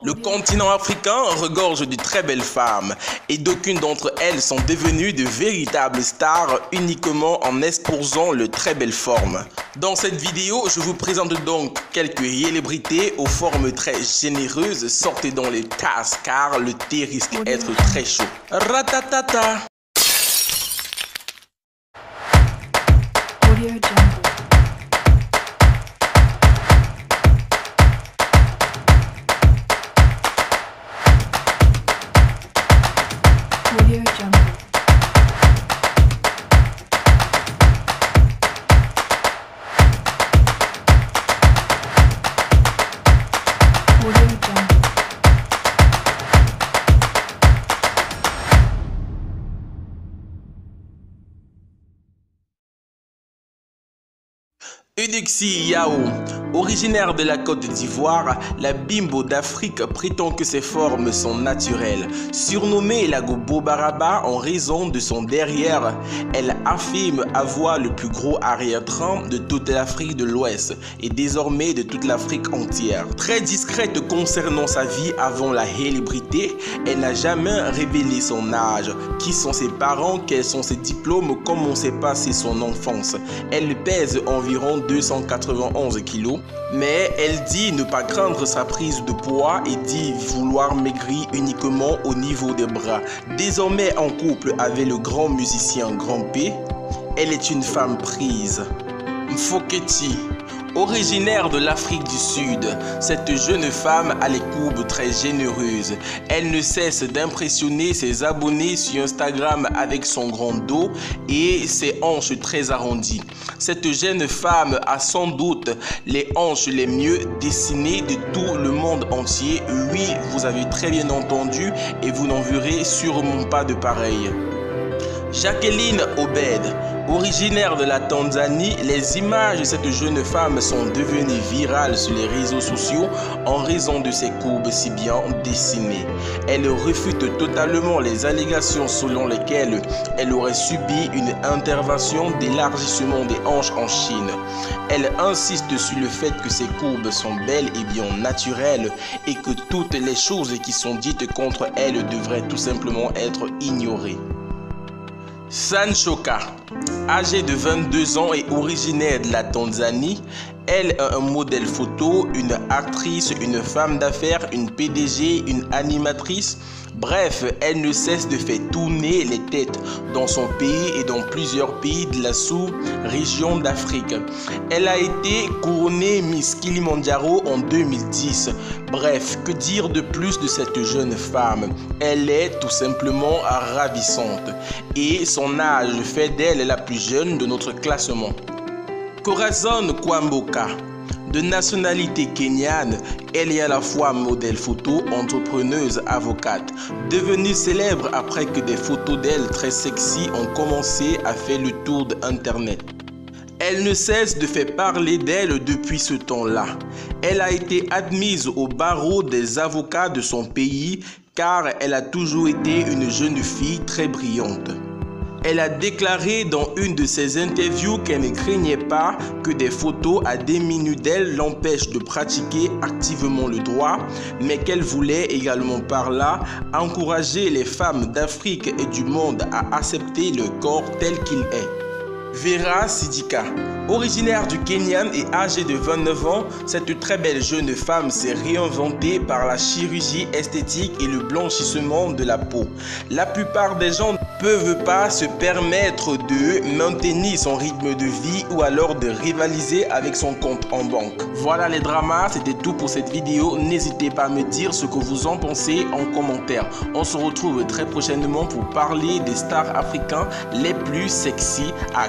Le continent africain regorge de très belles femmes et d'aucunes d'entre elles sont devenues de véritables stars uniquement en exposant leurs très belles formes. Dans cette vidéo, je vous présente donc quelques célébrités aux formes très généreuses. Sortez dans les tasses car le thé risque d'être très chaud. Ratatata! Audio Jungle. Audio Jungle. Audio Jungle. Euduxi Yao, originaire de la Côte d'Ivoire, la bimbo d'Afrique prétend que ses formes sont naturelles. Surnommée la Gobo Baraba en raison de son derrière, elle affirme avoir le plus gros arrière-train de toute l'Afrique de l'Ouest et désormais de toute l'Afrique entière. Très discrète concernant sa vie avant la célébrité, elle n'a jamais révélé son âge, qui sont ses parents, quels sont ses diplômes, comment s'est passée son enfance. Elle pèse environ 291 kg, mais elle dit ne pas craindre sa prise de poids et dit vouloir maigrir uniquement au niveau des bras. Désormais en couple avec le grand musicien Grand P, elle est une femme prise. Mfoketi, originaire de l'Afrique du Sud, cette jeune femme a les courbes très généreuses. Elle ne cesse d'impressionner ses abonnés sur Instagram avec son grand dos et ses hanches très arrondies. Cette jeune femme a sans doute les hanches les mieux dessinées de tout le monde entier. Oui, vous avez très bien entendu et vous n'en verrez sûrement pas de pareil. Jacqueline Obed, originaire de la Tanzanie, les images de cette jeune femme sont devenues virales sur les réseaux sociaux en raison de ses courbes si bien dessinées. Elle refute totalement les allégations selon lesquelles elle aurait subi une intervention d'élargissement des hanches en Chine. Elle insiste sur le fait que ses courbes sont belles et bien naturelles et que toutes les choses qui sont dites contre elle devraient tout simplement être ignorées. Sanchoka, âgée de 22 ans et originaire de la Tanzanie, elle est un modèle photo, une actrice, une femme d'affaires, une PDG, une animatrice. Bref, elle ne cesse de faire tourner les têtes dans son pays et dans plusieurs pays de la sous-région d'Afrique. Elle a été couronnée Miss Kilimandjaro en 2010. Bref, que dire de plus de cette jeune femme? Elle est tout simplement ravissante et son âge fait d'elle la plus jeune de notre classement. Corazon Kwamboka, de nationalité kenyane, elle est à la fois modèle photo, entrepreneuse, avocate. Devenue célèbre après que des photos d'elle très sexy ont commencé à faire le tour d'internet. Elle ne cesse de faire parler d'elle depuis ce temps-là. Elle a été admise au barreau des avocats de son pays car elle a toujours été une jeune fille très brillante. Elle a déclaré dans une de ses interviews qu'elle ne craignait pas que des photos à des minutes d'elle l'empêchent de pratiquer activement le droit, mais qu'elle voulait également par là encourager les femmes d'Afrique et du monde à accepter leur corps tel qu'il est. Vera Sidika, originaire du Kenya et âgée de 29 ans, cette très belle jeune femme s'est réinventée par la chirurgie esthétique et le blanchissement de la peau. La plupart des gens ne peuvent pas se permettre de maintenir son rythme de vie ou alors de rivaliser avec son compte en banque. Voilà les dramas, c'était tout pour cette vidéo. N'hésitez pas à me dire ce que vous en pensez en commentaire. On se retrouve très prochainement pour parler des stars africains les plus sexy à